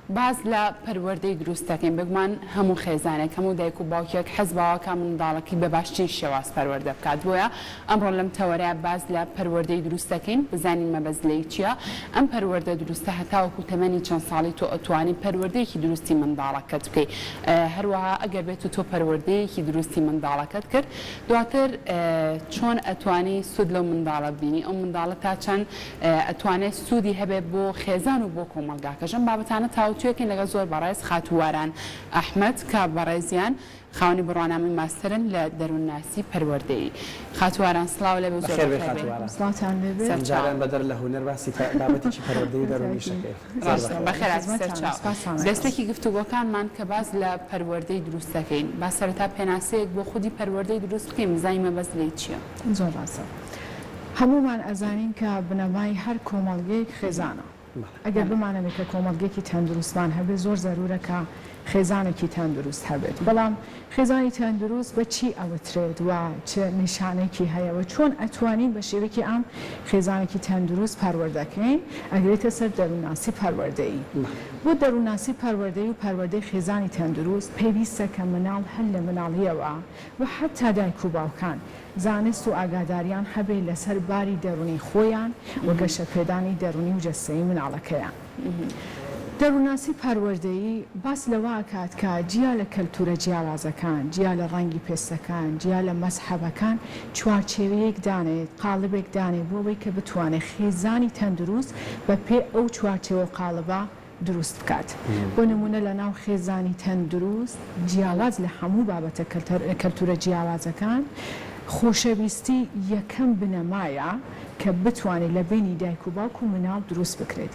باز لە پەروەردەی دروستەکەین بگومان هەموو خێزانێک هەموو دایک و باوکێک حەز باوەکە منداڵەکەی بە باشترین شێواز پەروەردە بکات بۆیە ئەمڕۆ لەم تەوەرەیە باز لە پەروەردەی دروستەکەین بزانین مەبەزلەی چییە ئەم پەروەردە دروستە هەتاوەکو تەمەنی چەند ساڵی تۆ ئەتوانی پەروەردەیەکی دروستی منداڵەکەت بکەیت هەروەها ئەگەر بێت تۆ پەروەردەیەکی دروستی منداڵەکەت کرد دواتر چۆن ئەتوانی سود لەو منداڵە ببینی ئەو منداڵە تا چەند ئەتوانێت سوودی هەبێت بۆ خێزان و بۆ کۆمەلگاکەژەم بابەتانە تاوتوێکن لەگە زۆر بەڕێز خاتوواران ئەحمەد کە بەڕێزیان خاوەنی بڕوانامی ماستەرن لە دەروونناسی پەروەردەیی خاتوواران سڵاو لەبێ زۆر جاران بەدەر لە هونەر باسی بابەتێکی پەروەردەی و دەروونیشەکەی بەخێرات سەرچاو دەستێکی گفتوگۆکانمان کە باز لە پەروەردەی دروستەکەین با سەرەتا پێناسەیەک بۆ خودی پەروەردەی دروست بکەین بزانین مەبەزلەی چییە زۆر ڕاستە هەمومان ئەزانین کە بنەمای هەر کۆمەڵگەیەک خێزانە ئەگەر بمانەوێت کە کۆمەڵگەیەکی تەندروستمان هەبێت زۆر زەرورەکە خێزانێکی تەندروست هەبێت بەڵام خێزانی تەندروست بە چی ئەوترێت و چه نیشانێکی هەیەەوە چۆن ئەتوانین بە شێوەیەکی ئەم خێزانێکی تەندروست پەروەردەکەین ئەگرێتە سەر دەروونناسی پەروەردەیی بۆ دەروونناسی پەروەردەی و پەروەردەی خێزانی تەندروست پێویستە کە مناڵ هەل لە مناڵیەوە و حتا دایک و باوکان زانست و ئاگاداریان هەبێت لەسەر باری دەرونی خۆیان و گەشەپێدانی دەرونی و جەستەیی مناڵەکەیان. دەروونناسی پەروەردەیی باس لەوە ئاکات کە جیا لە کەلتورە جیاوازەکان، جیا لە ڕەنگی پێستەکان، جیا لە مەزهەبەکان چوارچێوەیەک دانێت، قاڵبێک دانێت بۆ ئەوەی کە بتوانێت خێزانی تەندروست بە پێ ئەو چوارچێوە قاڵبە دروست بکات. بۆ نمونە لە ناو خێزانی تەندروست جیاواز لە هەموو بابەتە کەلتورە جیاوازەکان خۆشەویستی یەکەم بنەمایە کە بتوانێت لە بینی دایک و باوک و مناڵ دروست بکرێت.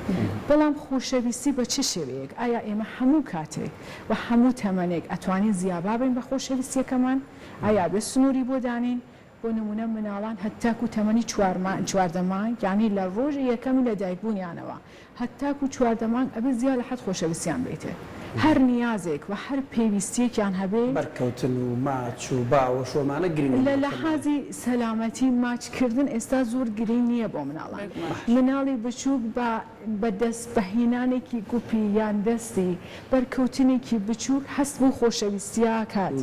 بەڵام خۆشەویستی بە چه شێوەیەک؟ ئایا ئێمە هەموو کاتێک و هەموو تەمەنێک ئەتوانین زیابا بین بە خۆشەویستیەکەمان؟ ئایا بێ سنووری بۆ دانین؟ بۆ نمونە مناڵان هەتاکو تەمەنی چواردەمان یعنی لە ڕۆژی یەکەمی لە دایکبوونیانەوە هەتاکو چواردەمان ئەبێ زیاد لە حەد خۆشەویستیان بێتێ. هەر نیازێک و هەر پێویستیەکیان هەبێ بەرکەوتن و ماچ و باوە شۆمانە گرنگ لە لەحاظی سەلامەتی ماچکردن ئێستا زۆر گرنگ نییە بۆ مناڵان. مناڵی بچووک بە دەست بەهێنانێکی گوپی یان دەستی بەرکەوتنێکی بچووک هەست بۆ خۆشەویستیە کات.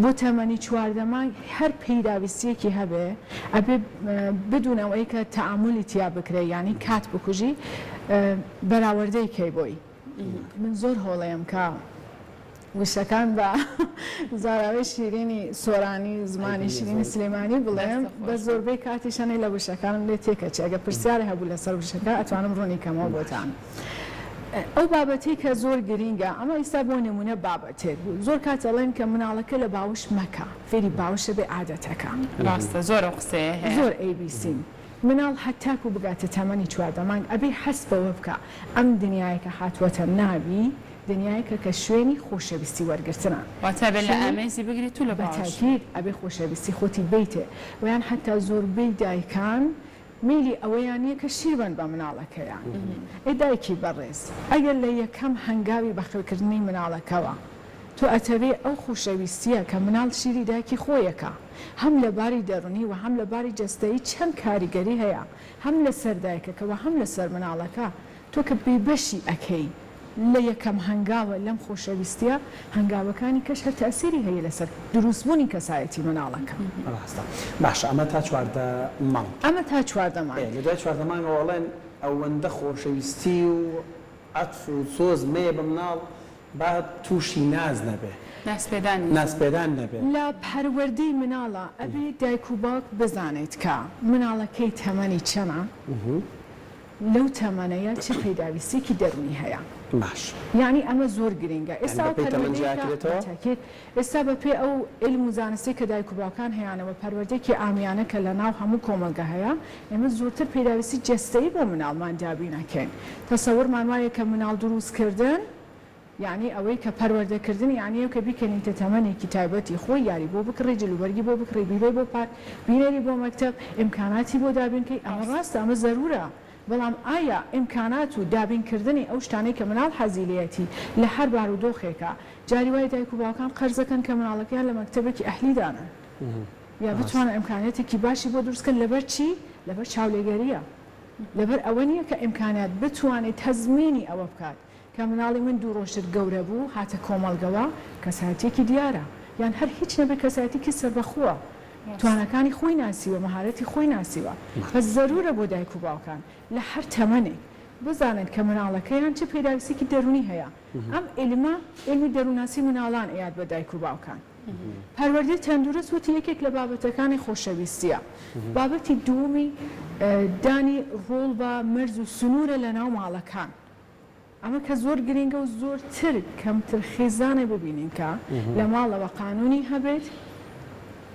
بۆ تەمەنی چواردەمان هەر پەیداویستیەکی هەبێ ئەبێ بدونەوەی کە تەعاملی تیا بکرێ ینی کات بکوژی بەراوردەی کەی بۆی. من زۆر هۆڵەیەم کە وشەکان بە زاراوی شیرینی سۆرانی زمانی شیرینی سلێمانی بڵێم بە زۆربەی کاتیشانەی لە وشەکانم لێ تێکەچێ ئەگە پرسیارە هەبوو لەسەر وشەکە ئەتوانم ڕوونی کەمەوە بۆتان. ئەو بابەتی کە زۆر گرینگە ئەمە ئێستا بۆ نمونە بابەتێک بوو زۆر کاتەڵێن کە مناڵەکە لە باوش مەکە فێری باوشە بێ عادەتەکە ڕاستە زۆر قسەیە زۆر ABC مناڵ هەتاکو بگاتە تەمەنی چواردەمانگ ئەبێ هەست بەوە بکە ئەم دنیایەکە هاتووەتە ناوی دنیایەکە کە شوێنی خۆشەویستی وەرگرتنە واتە بێ لە ئامێزی بگریت و لە بەتاکید ئەبێ خۆشەویستی خۆتی بیتێ ویان هەتا زۆربەی دایکان میلی ئەوەیان نییە کە شیربن بە مناڵەکەیان ئەی دایکی بەڕێز ئەگەر لە یەکەم هەنگاوی بەخێوکردنی مناڵەکەوە تۆ ئەتەوێ ئەو خۆشەویستیە کە مناڵ شیری دایکی خۆیەکە هەم لە باری دەڕونی و هەم لە باری جەستەیی چەند کاریگەری هەیە هەم لە سەر دایکەکەەوە هەم لە سەر مناڵەکە تۆ کە بێبەشی ئەەکەی لە یەکەم هەنگاوە لەم خۆشەویستیە هەنگاوەکانی کەش هە تەسیری هەیە لەسەر دروستبوونی کەسایەتی مناڵەکە. باشە ئەمە تا چواردە مانگ ئەمە تا چواردە مانگ لە دوای چواردە مانگەوەڵێن ئەوەندە خۆشەویستی و عەتف و سۆز مەیە بە مناڵ با تووشی ناز نەبێ ناسپێدان نەبێ. لە پەروەردەی مناڵە ئەبێ دایک و باوک بزانێت کە مناڵەکەی تەمەنی چەنە لەو تەمەنەیە چه پەیداویستێکی دەرونی هەیە. باش یعنی ئەمە زۆر گرنگە ئێستا بە پێ ئەو علم و زانستی کە دایک و باوکان هەیەیانەوە پەروەردەیەکی ئامیانە کە لە ناو هەموو کۆمەلگە هەیە ئێمە زۆرتر پێداویستی جەستەیی بۆ مناڵمان دابی نەکەین. تەسەوورمان وایە کە مناڵ دروستکردن یعنی ئەوەی کە پەروەردەکردن یعنی ئەو کە بیکەنیتە تەمەنێکی تایبەتی خۆی یاری بۆ بکڕی جلوبەرگی بۆ بکڕی بیبێ بۆ پارک بینەری بۆ مەکتەب ئیمکاناتی بۆ دابینکەی ئەمە ڕاستە ئەمە زەرورە. بەڵام ئایا ئیمکانات و دابینکردنی ئەو شتانەی کە مناڵ حەزیلەتی لە هەر بارودۆخێکە جاری وای دایک و باوکان قەرزەکەن کە مناڵەکەیان لە مەکتەبێکی ئەهلیدانن یا بتوانە ئیمکاناتێکی باشی بۆ دروستکەن لەبەر چی؟ لەبەر چاولێگەریە لەبەر ئەوە نییە کە ئیمکانات بتوانێت تەزمینی ئەوە بکات کە مناڵی من دوو ڕۆژتر گەورە بوو هاتە کۆمەڵگەوە کەسایەتێکی دیارە یان هەر هیچ نەبێت کەسایەتێکی سەربەخووە توانەکانی خۆی ناسیوە مەهارەتی خۆی ناسیوە بەس زەرورە بۆ دایک و باوکان لە هەر تەمەنێک بزانن کە مناڵەکەیان چه پێداویستێکی دەرونی هەیە ئەم علمی دەرووناسی مناڵان ئەیاد بە دایک و باوکان پەروەردەی تەندروست وتی یەکێک لە بابەتەکانی خۆشەویستیە بابەتی دووەمی دانی ڕۆڵ بە مەرج و سنوورە لە ناو ماڵەکان ئەمە کە زۆر گرنگە و زۆرتر کەمتر خێزانە ببینین کە لە ماڵەوە قانونی هەبێت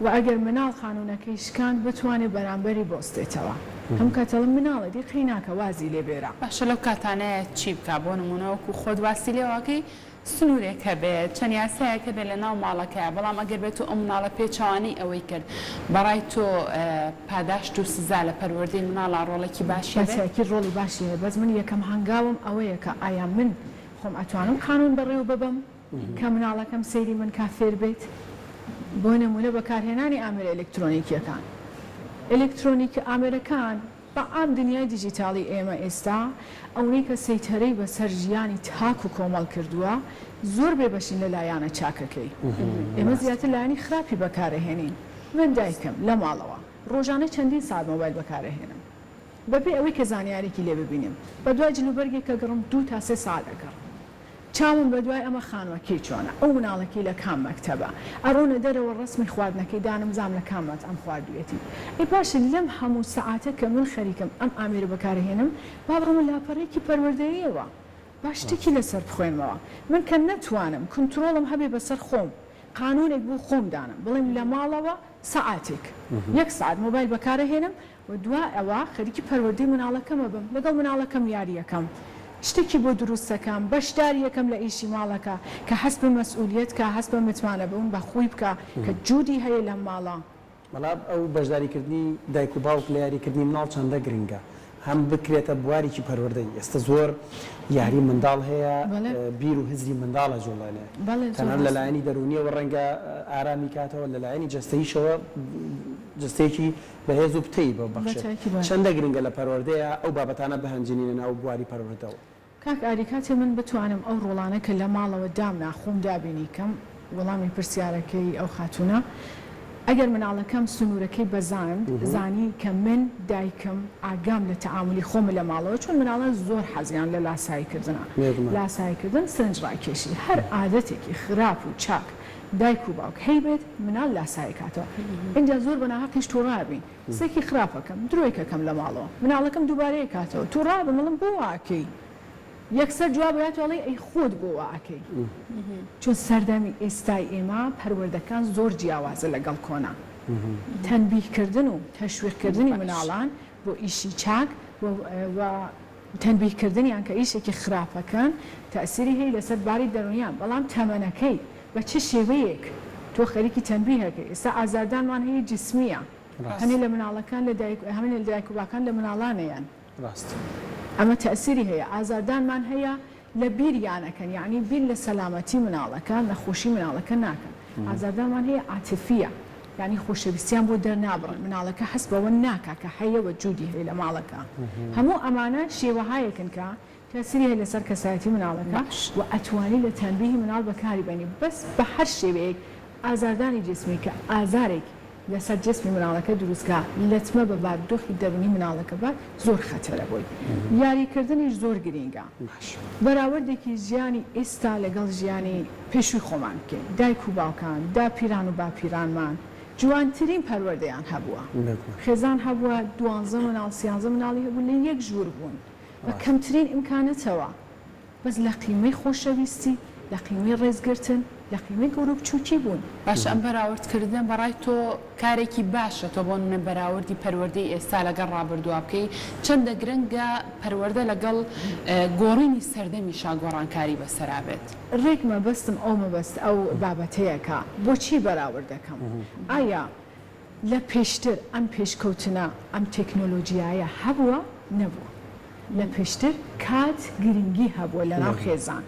و ئەگەر مناڵ قانونەکەی شکاند بتوانێت بەرامبەری بۆستێتەوە هەم کاتەڵم مناڵە دی قیناکە وازی لێ بێرە باشە لەو کاتانەیە چی بکە بۆ نمونەوەکو خۆت واسی لێواکەی سنوورێک هەبێت چەند یاسایەکە بێت لە ناو ماڵەکەیە بەڵام ئەگەر بێت و ئەم مناڵە پێچوانی ئەوەی کرد بەڕای تۆ پاداشت و سزا لە پەروەردەی مناڵە ڕۆڵێکی باشی باشێکی ڕۆڵی باشی هەیە بەس من یەکەم هەنگاوم ئەوەیە کە ئایا من خۆم ئەتوانم قانون بەڕێوە ببم کە مناڵەکەم سەیری من کافێر بێت بۆ نمونە بەکارهێنانی ئامێرە ئەلکترۆنیکیەکان ئەلکترۆنیکی ئامێرەکان بە ئام دنیای دیجیتاڵی ئێمە ئێستا ئەوەی کە سەیتەرەی بەسەر ژیانی تاک و کۆمەڵ کردووە زۆر بێبەشین لە لایەنە چاکەکەی ئێمە زیاتر لایەنی خراپی بەکارەهێنین من دایکم لە ماڵەوە ڕۆژانە چەندین ساعت مۆبایل بەکارەهێنم بەبێ ئەوەی کە زانیاریکی لێ ببینیم بە دوای جلوبەرگێک کە گەڕم 2 تا 3 ساعت ئەگەڕم چاوم بە دوای ئەمە خانوەکەی چۆنە ئەو مناڵەکەی لە کام مەکتەبە ئەڕۆنە دەرەوە ڕسمی خواردنەکەی دانم زام لە کامات ئەم خواردوێتی ئەی باشە لەم هەموو سەعاتە کە من خەریکم ئەم ئامێرە بەکارهێنم با بڕۆمە لاپەڕێکی پەروەردەییەوە با شتێکی لەسەر بخوێنمەوە من کە نەتوانم کنترۆڵم هەبێ بەسەر خۆم قانونێک بۆ خۆم دانم بڵێم لە ماڵەوە سەعاتێک 1 ساعت مۆبایل بەکارەهێنم و دوای ئەوە خەریکی پەروەردەی مناڵەکەمە بم لەگەڵ مناڵەکەم یاریەکەم شتێکی بۆ دروستەکەم بەشدار یەکەم لە ئیشی ماڵەکە کە هەست بە مەسئولیت کە هەست بە متمانە بوون بە خۆی بکە کە جوودی هەیە لەم ماڵە بەڵام ئەو بەشداریکردنی دایک و باوک لە یاریکردنی مناڵ چەندە گرنگە هەم بکرێتە بوارێکی پەروەردەی ئێستا زۆر یاری منداڵ هەیە بیر و هزری منداڵە جوڵانێ تەنان لە لایەنی دەرونیەوە ڕەنگە ئارامی کاتەوە لە لایەنی جەستەیشەوە جستێکی بەهێز و پتەی بە بەخشێت چەندە گرنگە لە پەروەردەیە ئەو بابەتانە بەهەنجێنینە ناو بواری پەروەردەوە کاک ئاریکاتێ من بتوانم ئەو ڕۆڵانە کە لە ماڵەوە دامنا خۆم دابینی کەم وەڵامی پرسیارەکەی ئەو خاتونە ئەگەر مناڵەکەم سنوورەکەی بەزاند زانی کە من دایکم ئاگام لە تەعاملی خۆم لە ماڵەوە چون مناڵە زۆر حەزیان لە لاساییکردنە لاساییکردن سرنج ڕاکێشی هەر عادەتێکی خراپ و چاک دایک و باوک هەیبێت مناڵ لاسایکاتەوە اینجا زۆر بەناحەقیش تۆ ڕابین سێکی خراپەکەم درۆیکەکەم لە ماڵەوە مناڵەکەم دووبارەیە کاتەوە تۆ ڕابە مڵم بۆ واکەی یەکسەر جوابەیە وڵی ئەی خۆت بۆ واکەی چون سەردەمی ئێستای ئێمە پەروەردەکان زۆر جیاوازە لەگەڵ کۆنا تەنبیهکردن و تەشویقکردنی مناڵان بۆ ئیشی چاک و تەنبیهکردنیان کە ئیشێکی خراپەکەن تەئسیری هەیە لەسەر باری دەرونیان بەڵام تەمەنەکەی بە چه شێوەیەک تۆ خەریکی تەنبیهەکەی ئێستا ئازاردانمان هەیە جسمیە هەنێ لە مناڵەکان هەمێ لە دایک و باوکان لە مناڵانەیان ئەمە تەئسیری هەیە ئازاردانمان هەیە لە بیریانەکەن یعنی بیر لە سەلامەتی مناڵەکان نەخۆشی مناڵەکە ناکەن ئازاردانمان هەیە عاتفیە یعنی خۆشەویستیان بۆ دەرنابڕن مناڵەکە هەست بەوە ناکا کە هەیە وە جوودی هەیە لە ماڵەکە هەموو ئەمانە شێوەهایەکن کە تەسیری هەیە لەسەر کەسایەتی مناڵەکە و ئەتوانی لە تەنبیهی مناڵ بەکاری بێنی بەس بە هەر شێوەیەک ئازاردانی جسمی کە ئازارێک لەسەر جسمی مناڵەکە دروستکە لەتمە بە بارودۆخی دەرونی مناڵەکە بات زۆر خەتەرە بۆی یاریکردنیش زۆر گرینگە بەراوردێکی ژیانی ئێستا لەگەڵ ژیانی پێشووی خۆمان بکەین دایک و باوکان داپیران و باپیرانمان جوانترین پەروەردەیان هەبووە خێزان هەبووە 12 مناڵ 13 مناڵی هەبوو لە یەک ژوور بوون بە کەمترین ئیمکانەتەوە بەس لە قیمەی خۆشەویستی لە قیمەی ڕێزگرتن لە قیمەی گەورە و بچووکی بوون باش ئەم بەراوردکردن بەڕای تۆ کارێکی باشە تۆ بۆ منە بەراوردی پەروەردەی ئێستا لەگەڵ ڕابردووە بکەی چەندە گرنگە پەروەردە لەگەڵ گۆڕینی سەردەمی شاگۆڕانکاری بەسەرا بێت ڕێک مەبەستم ئەو مەبەست ئەو بابەتەیەکە بۆچی بەراورد دەکەم ئایا لە پێشتر ئەم پێشکەوتنە ئەم تەکنۆلۆژیایە هەبووە نەبووە لە پێشتر کات گرنگی هەبووە لە ناو خێزان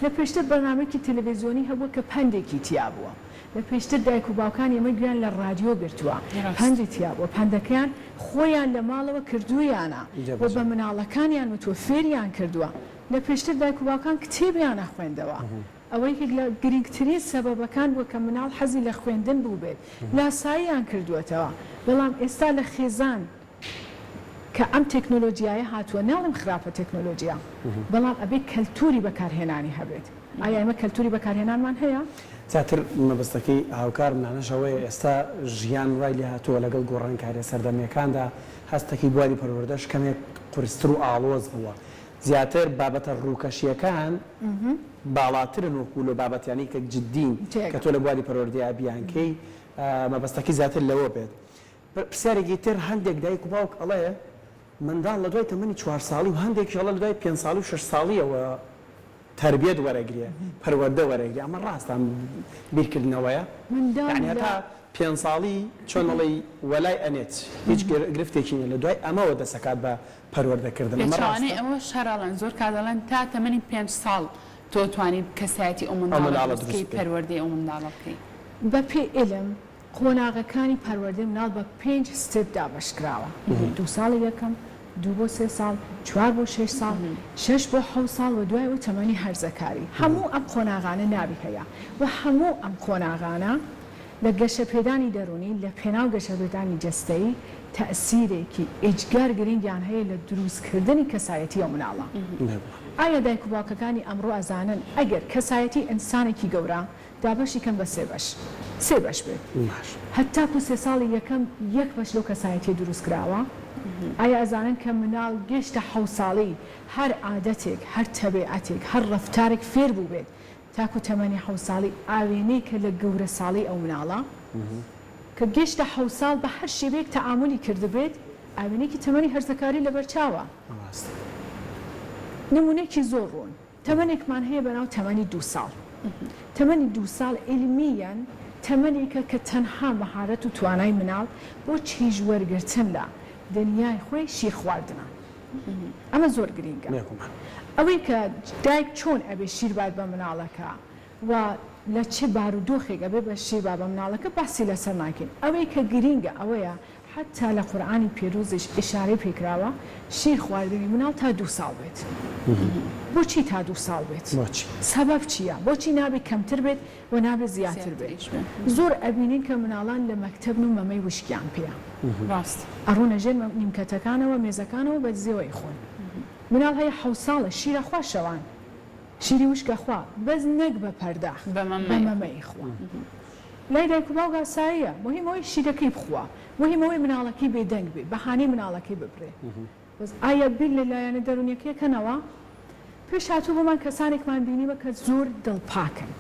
لە پێشتر بەرنامەیەکی تەلەڤیزیۆنی هەبووە کە پەندێکی تیا بووە لە پێشتر دایک و باوکان ئێمە گویان لە ڕادیۆ گرتووە پەندی تیا بووە پەندەکەیان خۆیان لە ماڵەوە کردوویانە و بە مناڵەکانیان وتووە فێریان کردووە لە پێشتر دایک و باوکان کتێبیان نەخوێندەوە ئەوەی لە گرنگترین سەبەبەکان بووە کە مناڵ حەزی لە خوێندن بوو بێت لاساییان کردووەتەوە بەڵام ئێستا لە خێزان کە ئەم تەکنۆلۆژیایە هاتووە ناڵم خراپە تەکنۆلۆژیا بەڵام ئەبێ کەلتوری بەکارهێنانی هەبێت ئایا ئێمە کەلتوری بەکارهێنانمان هەیە؟ زیاتر مەبەستەکەی هاوکار منانەشەوەی ئێستا ژیان وای لێ هاتووە لەگەڵ گۆڕانکاریە سەردەمیەکاندا هەستێکی بواری پەروەردەش کەمێک قورستر و ئاڵۆز بووە زیاتر بابەتە ڕووکەشیەکان باڵاترن وەکو لە بابەتیانی کە جددین کە تۆ لە بواری پەروەردەیە بیانکەی مەبەستەکەی زیاتر لەوە بێت پرسیارێکی تر هەندێک دایک و باوک ئەڵەیە منداڵ لە دوای تەمەنی 4 ساڵی و هەندێکی ئەڵە لە دوای 5 ساڵی و 6 ساڵیەوە تربیت وەرەگرێ پەروەردە وەرەگرێ ئەمە ڕاستە بیرکردنەوەیە یعنی هەتا 5 ساڵی چۆنەڵی وەلای ئەنێت هیچ گرفتێکی نیە لە دوای ئەمەوە دەسەکات بە پەروەردەکردن ئەمە ڕاستە ئەوە شەڕەڵەن زۆر کادەڵەن تا تەمەنی 5 ساڵ تۆ توانی کەسایەتی ئەو منداڵە بکەی پەروەردەی ئەو منداڵە بکەی بە پێ ئێلم قۆناغەکانی پەروەردەی مناڵ بە 5 ستێپدا بەشکراوە 2 ساڵی یەکەم 2 بۆ 3 ساڵ 4 بۆ 6 ساڵ 6 بۆ 7 ساڵ و دوای و تەمەنی هەرزەکاری هەموو ئەم قۆناغانە نابی هەیە و هەموو ئەم قۆناغانە لە گەشەپێدانی دەرونی لە پێناو گەشەپێدانی جەستەیی تەئسیرێکی ئیجگار گرنگیان هەیە لە دروستکردنی کەسایەتی ئەو مناڵە ئایا دایک و باوکەکانی ئەمڕۆ ئەزانن ئەگەر کەسایەتی ئینسانێکی گەورە دابەشی کەم بە 3 بەش بێت هەتاکو 3 ساڵی یەکەم 1 بەش لەو کەسایەتی دروست کراوە ئایا ئەزانن کە مناڵ گەشتە 7 ساڵی هەر عادەتێک هەر تەبیعەتێک هەر ڕەفتارێک فێر بوو بێت تاکو تەمەنی 7 ساڵی ئاوێنەی کە لە گەورە ساڵی ئەو مناڵە کە گەشتە 7 ساڵ بە هەر شێوەیەک تەعاملی کردبێت ئاوێنێکی تەمەنی هەرزەکاری لەبەرچاوە نمونێکی زۆر ڕوون تەمەنێکمان هەیە بەناو تەمەنی 2 ساڵ تەمەنی 2 ساڵ علمیەن تەمەنێکە کە تەنها مەهارەت و توانای مناڵ بۆ چیژ وەرگرتن لە دنیای خۆی شیر خواردنە ئەمە زۆر گرینگە ئەوەی کە دایک چۆن ئەبێ شیربات بە مناڵەکە و لە چه بارودۆخێک ئەبێ بە شیربات بە مناڵەکە باسی لەسەر ناکەین ئەوەی کە گرینگە ئەوەیە حتا لە قورئانی پێروزش ئشارەی پێکراوە شیر خواردنی مناڵ تا 2 ساڵ بێت بۆچی تا 2 ساڵ بێت سەبەب چییە بۆچی نابێت کەمتر بێت و نابێت زیاتر بێت زۆر ئەبینین کە مناڵان لە مەکتەب و مەمەی وشکیان پێە ڕاست ئەڕوونە ژێر نیمکەتەکانەوە مێزەکانەوە بە زێوەی خۆن مناڵ هەیە 7 ساڵە شیرە خوا شەوان شیری وشکە خوا بەس نەک بە پەرداخ بە مەمەی خوا لای دایک و باوک ئاساییە مهمەوەی شیرەکەی بخوا مهمەوەی مناڵەکەی بێدەنگ بێ بەهانەی مناڵەکەی ببرێ بەس ئایا بیر لە لایەنە دەرونیەکەکەنەوە پێش هاتوو بۆمان کەسانێکمان بینیوە کە زۆر دڵپاکن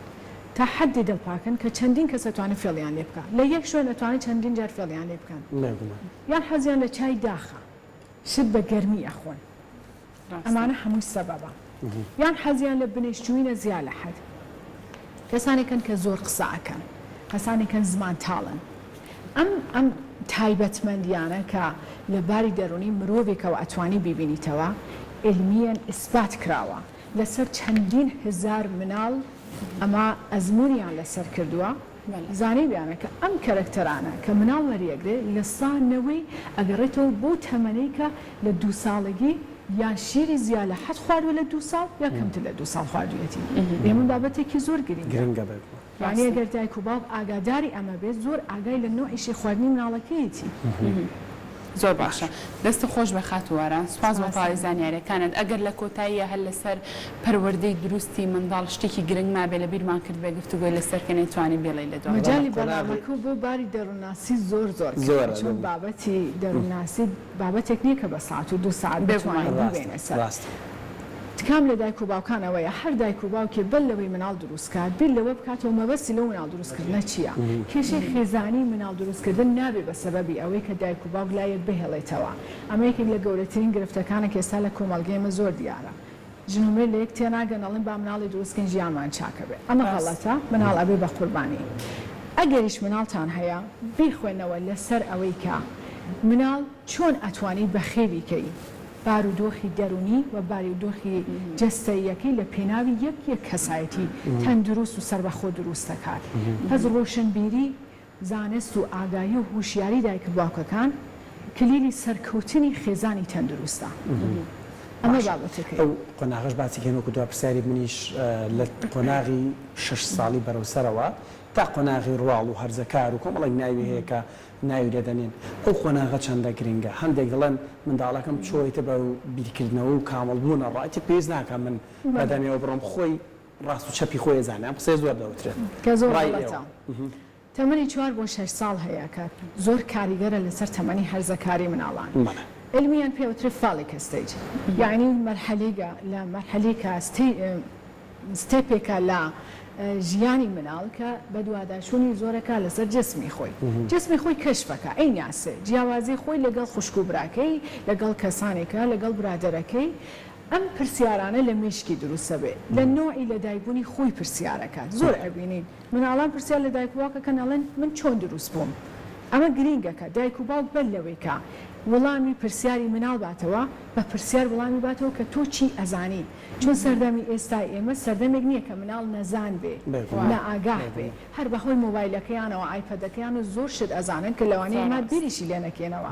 تا حدی دڵپاکن کە چەندین کەس ئەتوانێت فێڵیان لێ بکات لە یەک شوێن ئەتوانێت چەندین جار فێڵیان لێ بکەن یان حەزیان لە چای داخە شت بە گەرمی ئەخۆن ئەمانە هەمووی سەبەبە یان حەزیان لە بنێشتووینە زیاد لە حەد کەسانێکن کە زۆر قسە ئەکەن کەسانێکن زمان تاڵن ئەم تایبەتمەندیانە کە لە باری دەرونی مرۆڤێکەوە ئەتوانی ببینیتەوە علمیەن ئیسبات کراوە لەسەر چەندین هزار مناڵ ئەمە ئەزمونیان لەسەر کردووە زانەی بیانە کە ئەم کەرەکتەرانە کە مناڵ وەریەگرێ لە سانەوەی ئەگەڕێتەوە بۆ تەمەنەی کە لە 2 ساڵگی یان شیری زیاد لە حەد خواردووە لە 2 ساڵ یا کەمتر لە 2 ساڵ خواردوویەتی ئێمە بابەتێکی زۆر گرنگە یعنی ئەگەر دایک و باوک ئاگاداری ئەمە بێت زۆر ئاگای لە نوعیشی خواردنی مناڵەکەیەتی زۆر باشە دەست خۆش بە خاتووارە سوپاس بۆ پاڵی زانیاریەکانت ئەگەر لە کۆتاییە هەر لەسەر پەروەردەی دروستی منداڵ شتێکی گرنگ مابێ لە بیرمان کرد بێ گفتوگۆی لەسەر کە نەیتوانی بێڵێ لە دوای مەجالی بەڵامەکە بۆ باری دەروونناسی زۆر چون بابەتی دەروونناسی بابەتێک نییە کە بە ساعت و 2 ساعت بتوانێت ببێنە سەر تکام لە دایک و باوکانەوەیە هەر دایک و باوکی بەل لەوەی مناڵ دروستکات بیر لەوە بکاتەوە مەبەستی لەو مناڵ دروستکردنە چییە کێشەی خێزانی مناڵ دروستکردن نابێ بە سەبەبی ئەوەی کە دایک و باوک لایەک بهێڵێتەوە ئەمە یەکێک لە گەورەترین گرفتەکانە کە ئێستا لە کۆمەڵگەیمە زۆر دیارە ژنومێ لە یەک تێناگەنەڵێن با مناڵی دروستکردن ژیانمان چاکە بێت ئەمە غەڵەتە مناڵ ئەبێ بە قوربانی ئەگەریش مناڵتان هەیە بیخوێنەوە لەسەر ئەوەی کە مناڵ چۆن ئەتوانی بەخێویکەی بارودۆخی دەرونی و بارودۆخی جەستەییەکەی لە پێناوی یەک کەسایەتی تەندروست و سەربەخۆ دروستەکات پس ڕۆشنبیری زانست و ئاگایی و هوشیاری دایک و باوکەکان کلیلی سەرکەوتنی خێزانی تەندروستە ئەمە بابەتەکەی ئەو قۆناغش باسی کەنەوەکو دو پرسیاری منیش لە قۆناغی 6 ساڵی بەرەوسەرەوە تا قۆناغی ڕواڵ و هەرزەکار و کۆمەڵێک ناوی هەیە کە ناوی لێدەنێن ئەو قۆناغە چەندە گرنگە هەندێک دڵێن منداڵەکەم چۆیتە بە بیرکردنەوە و کامەڵبوونە ڕاتی پێویست ناکەم من بەدەمێەوە بڕۆم خۆی ڕاست و چەپی خۆی زانام قسەی زۆر دەوترێت کە زۆر غەڵەتە. تەمەنی 4 بۆ 6 ساڵ هەیە کە زۆر کاریگەرە لەسەر تەمەنی هەرزەکاری مناڵان. علمیان پێوترێ فاڵیک ستیج یعنی مەرحەلەیە لە مەرحەلەیەکە ستێپێکە لە ژیانی مناڵ کە بە دوواداشوونی زۆرەکە لەسەر جسمی خۆی جسمی خۆی کەشفەکە ئەی ناسێ جیاوازی خۆی لەگەڵ خوشک و براکەی لەگەڵ کەسانێکە لەگەڵ برادەرەکەی ئەم پرسیارانە لە مشکی دروستە بێ لە نوعی لە دایکبوونی خۆی پرسیارەکە زۆر ئەبینین مناڵان پرسیار لە دایک و باوکەکە نەڵێن من چۆن دروست بووم ئەمە گرینگەکە دایک و باوک بەر لەوەیکە وەڵامی پرسیاری مناڵ باتەوە بە پرسیار وەڵامی باتەوە کە تۆ چی ئەزانی چون سەردەمی ئێستای ئێمە سەردەمێک نییە کە مناڵ نەزان بێ نائاگاه بێ هەر بەهۆی مۆبایلەکەیانەوە ئایپەدەکەیان و زۆر شت ئەزانن کە لەوانەیە ئەمە بیریشی لێ نەکێنەوە.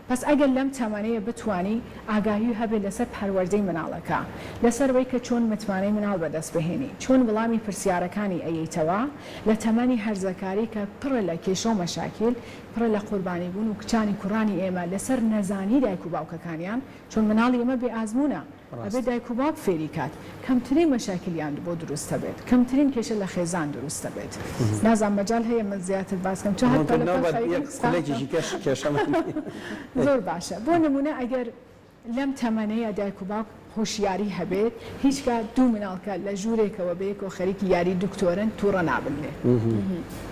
پس ئەگەر لەم تەمەنەیە بتوانی ئاگاهی هەبێت لەسەر پەروەردەی مناڵەکە لەسەرەوەی کە چۆن متمانەی مناڵ بەدەست بهێنی چۆن وەڵامی پرسیارەکانی ئەیەیتەوە لە تەمەنی هەرزەکاری کە پڕە لە کێشە و مەشاکل پڕە لە قوربانی بوون و کچانی کوڕانی ئێمە لەسەر نەزانی دایک و باوکەکانیان چۆن مناڵی ئێمە بێ ئازمونە ئەبێ دایک و باوک فێری کات کەمترین مەشاکلیان بۆ دروستە بێت کەمترین کێشە لە خێزان دروستە بێت. نازان مەجال هەیە من زیاتر باسکەم چ زۆر باشە بۆ نمونە ئەگەر لەم تەمەنەیە دایک و باوک هۆشیاری هەبێت هیچکە دوو مناڵکە لە ژوورێکەوە بەیەک و خەریکی یاری دکتۆرن تووڕە نابنێ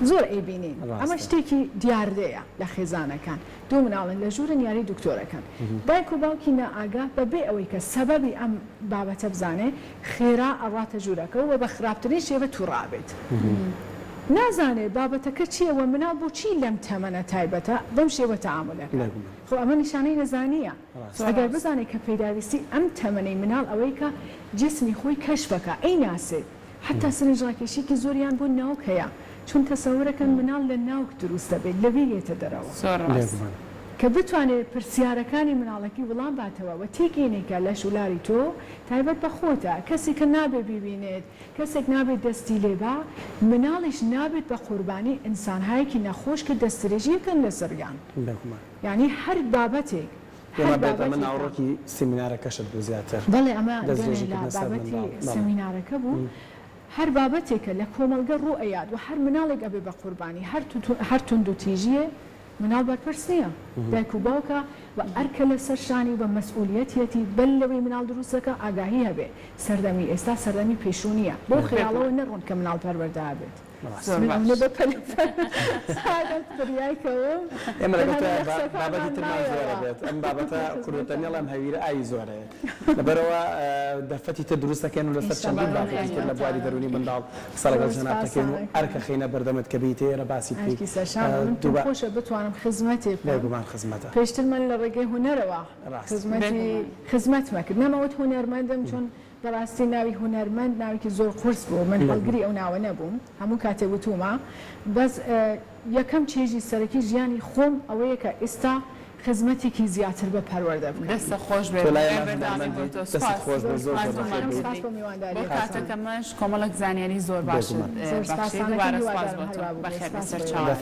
زۆر ئەیبینین ئەمە شتێکی دیاردەیە لە خێزانەکان دوو مناڵن لە ژوورن یاری دکتۆرەکان دایک و باوکی نائاگا بەبێ ئەوەی کە سەبەبی ئەم بابەتە بزانێ خێرا ئەڕاتە ژوورەکە و بە خراپترین شێوە تووڕابێت. نازانێ بابەتەکە چیەوە مناڵ بۆ چی لەم تەمەنە تایبەتە بەم شێوە تەعاملەکە خۆ ئەمە نیشانەی نەزانیە ئەگەر بزانێت کە پەیداویستی ئەم تەمەنەی مناڵ ئەوەی کە جسمی خۆی کەشفەکە ئەی ناسێت حتا سرنجڕاکێشێکی زۆریان بۆ ناوک هەیە چون تەسەورەکەن مناڵ لە ناوک دروستە بێت لەوێ یێتە دەرەوە کە بتوانێت پرسیارەکانی مناڵەکی وەڵام باتەوە و تێکێنێکە لە شولاری تۆ تایبەت بە خۆتە کەسێک کە نابێت ببینێت کەسێک نابێت دەستی لێبا مناڵیش نابێت بە قوربانی ئینسانهایەکی نەخۆش کە دەسترێژیەکەن لە سەریان یعنی هەر بابەتێک من ناوڕۆکی سمینارەکەشت بوو زیاتر بەڵێ ئەمە بابەتی سمینارەکە بوو هەر بابەتێکە لە کۆمەلگە ڕوو ئەیاد و هەر مناڵێک ئەبێ بە قوربانی هەر تونند و تیژیە مناڵ بەرپرس نییە دایک و باوکە و ئەرکە لە سەر شانی بە مەسئولیەتیەتی بەل لەوەی مناڵ دروستەکە ئاگاهی هەبێ سەردەمی ئێستا سەردەمی پێشوونیە بۆ خەیاڵەوە نەڕۆن کە مناڵ پەروەردە بێت ئێمە بابەتی ترمان زۆرە بێت ئەم بابەتە کوردەتەنێڵ ئەم هەویرە ئای زۆرەیە لەبەرەوە دەفەتی تر دروستەکەن و لەسەر چەندین بابەتی تر لە بواری دەرونی منداڵ سەڵەگەڵ جەنابەکەین و ئەرکە خینە بەردەمت کە بیت ئێرە باسی خۆشە بتوانم خزمەتێ بێگومان خزمەتە پێشتر من لە ڕێگەی هونەرەوە خزمەت مەکرد نەمەوت هونەرمەندم چون بەڕاستی ناوی هونەرمەند ناوێکی زۆر قورس بوو من هەڵگری ئەو ناوە نەبووم هەموو کاتێ وتومە بەس یەکەم چێژی سەرەکی ژیانی خۆم ئەوەیە کە ئێستا خزمەتێکی زیاتر بە پەروەردە بکەم دەستە خۆش بێت بۆ کاتەکەمەش کۆمەڵک زانیاری زۆر باش بەخێر بەسەر چاوە